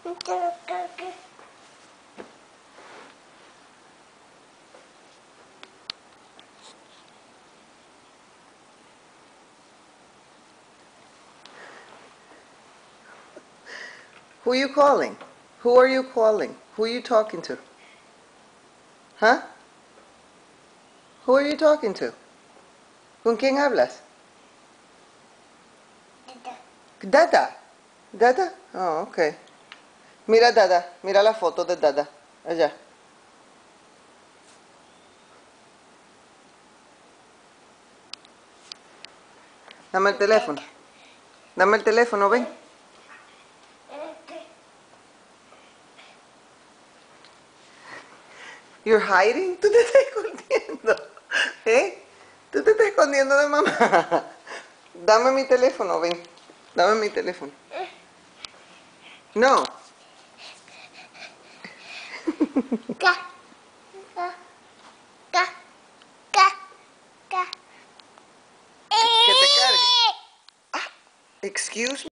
Who are you calling? Who are you calling? Who are you talking to? Huh? Who are you talking to? ¿Con quién hablas? Dada. Dada? Oh, okay. Mira Dada, mira la foto de Dada, allá. Dame el teléfono. Dame el teléfono, ven. You're hiding? ¿Tú te estás escondiendo? ¿Eh? ¿Tú te estás escondiendo de mamá? Dame mi teléfono, ven. Dame mi teléfono. No. Que te cargue. Ah, excuse me.